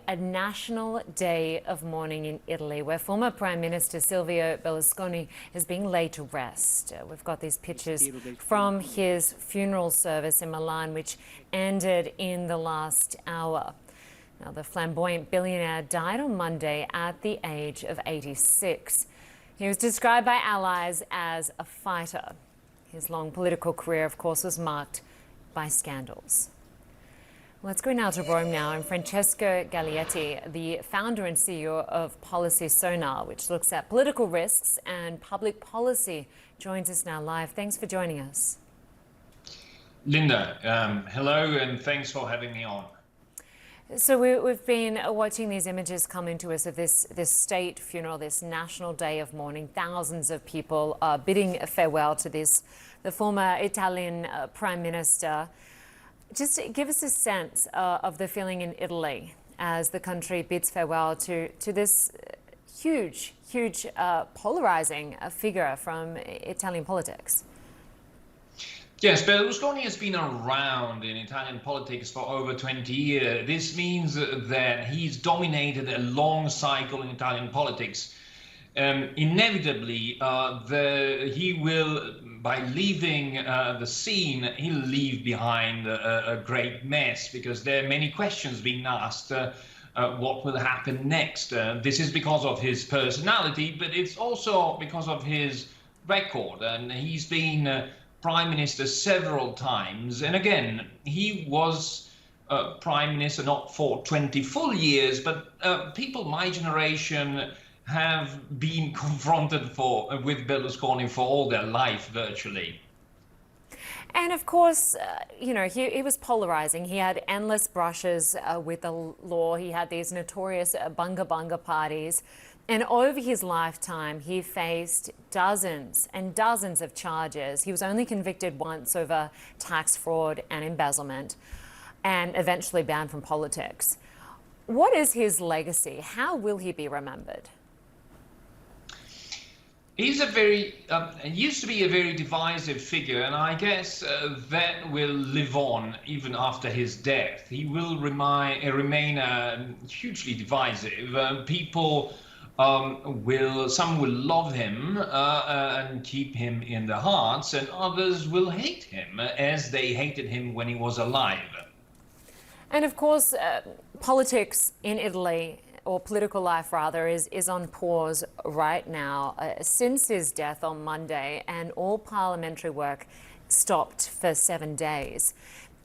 a national day of mourning in Italy, where former Prime Minister Silvio Berlusconi is being laid to rest. We've got these pictures from his funeral service in Milan, which ended in the last hour. Now, the flamboyant billionaire died on Monday at the age of 86. He was described by allies as a fighter. His long political career, of course, was marked by scandals. Let's go now to Rome now, and Francesco Galietti, the founder and CEO of Policy Sonar, which looks at political risks and public policy, joins us now live. Thanks for joining us. Lynda, hello, and thanks for having me on. So we've been watching these images come into us of this state funeral, this national day of mourning. Thousands of people bidding farewell to the former Italian Prime Minister. Just give us a sense of the feeling in Italy as the country bids farewell to this huge polarizing figure from Italian politics. Yes, Berlusconi has been around in Italian politics for over 20 years. This means that he's dominated a long cycle in Italian politics. Inevitably, he will, by leaving the scene, he'll leave behind a great mess, because there are many questions being asked. What will happen next? This is because of his personality, but it's also because of his record. And he's been Prime Minister several times. And again, he was Prime Minister not for 20 full years, but people my generation have been confronted with Berlusconi for all their life, virtually. And of course, you know, he was polarizing. He had endless brushes with the law. He had these notorious bunga parties. And over his lifetime, he faced dozens and dozens of charges. He was only convicted once over tax fraud and embezzlement, and eventually banned from politics. What is his legacy? How will he be remembered? He's used to be a very divisive figure, and I guess that will live on even after his death. He will remain hugely divisive. People some will love him and keep him in their hearts, and others will hate him as they hated him when he was alive. And of course, politics in Italy, or political life rather, is on pause right now since his death on Monday, and all parliamentary work stopped for 7 days.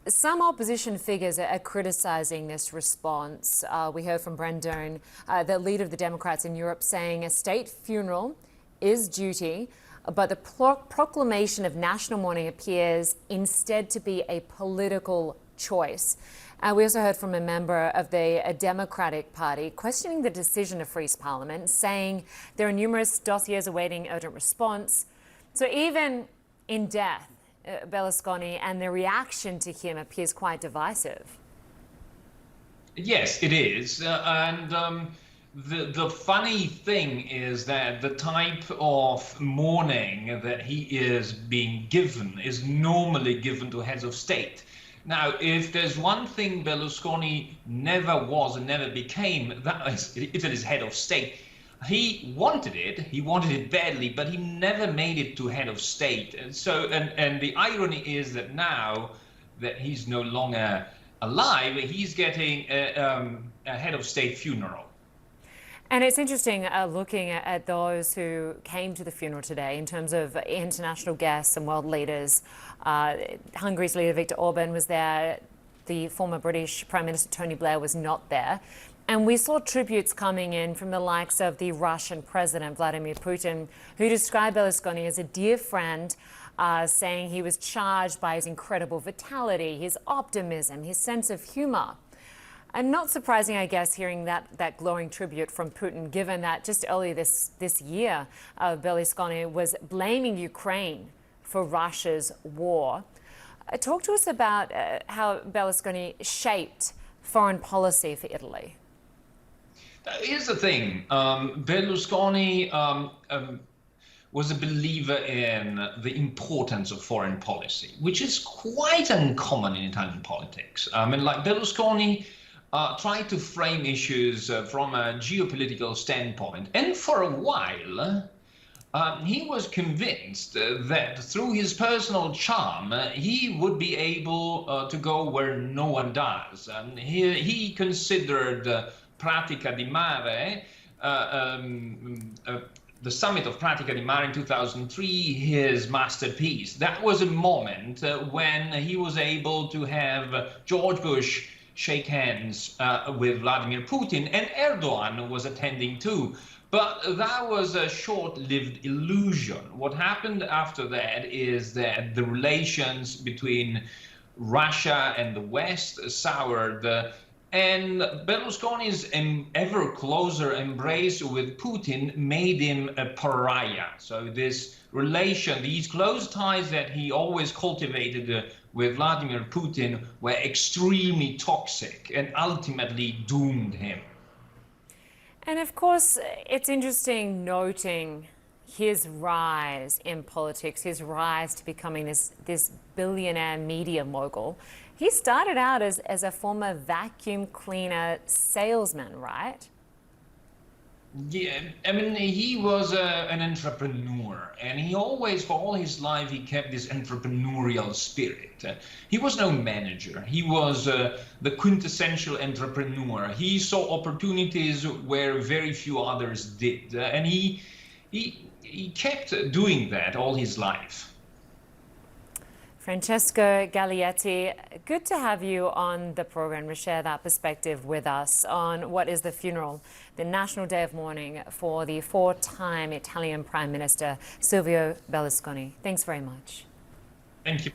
Some opposition figures are criticising this response. We heard from Brendan, the leader of the Democrats in Europe, saying a state funeral is duty, but the proclamation of national mourning appears instead to be a political choice. We also heard from a member of the Democratic Party questioning the decision to freeze Parliament, saying there are numerous dossiers awaiting urgent response. So even in death, Berlusconi and the reaction to him appears quite divisive. Yes, it is. The funny thing is that the type of mourning that he is being given is normally given to heads of state. Now, if there's one thing Berlusconi never was and never became, that is Italy's head of state. He wanted it badly, but he never made it to head of state. And so, and the irony is that now that he's no longer alive, he's getting a head of state funeral. And it's interesting looking at those who came to the funeral today in terms of international guests and world leaders. Hungary's leader Viktor Orban was there. The former British Prime Minister Tony Blair was not there. And we saw tributes coming in from the likes of the Russian President Vladimir Putin, who described Berlusconi as a dear friend, saying he was charged by his incredible vitality, his optimism, his sense of humour. And not surprising, I guess, hearing that glowing tribute from Putin, given that just earlier this year, Berlusconi was blaming Ukraine for Russia's war. Talk to us about how Berlusconi shaped foreign policy for Italy. Here's the thing. Berlusconi was a believer in the importance of foreign policy, which is quite uncommon in Italian politics. I mean, like Berlusconi tried to frame issues from a geopolitical standpoint. And for a while, he was convinced that through his personal charm, he would be able to go where no one does. He considered Pratica di Mare, the summit of Pratica di Mare in 2003, his masterpiece. That was a moment when he was able to have George Bush shake hands with Vladimir Putin, and Erdogan was attending too. But that was a short-lived illusion. What happened after that is that the relations between Russia and the West soured, and Berlusconi's ever closer embrace with Putin made him a pariah. So this relation, these close ties that he always cultivated with Vladimir Putin were extremely toxic and ultimately doomed him. And of course, it's interesting noting his rise in politics, his rise to becoming this billionaire media mogul. He started out as a former vacuum cleaner salesman, right? Yeah, I mean, he was an entrepreneur, and he always, for all his life, he kept this entrepreneurial spirit. He was no manager. He was the quintessential entrepreneur. He saw opportunities where very few others did, and he kept doing that all his life. Francesco Galietti, good to have you on the program to share that perspective with us on what is the funeral, the national day of mourning for the four-time Italian Prime Minister Silvio Berlusconi. Thanks very much. Thank you.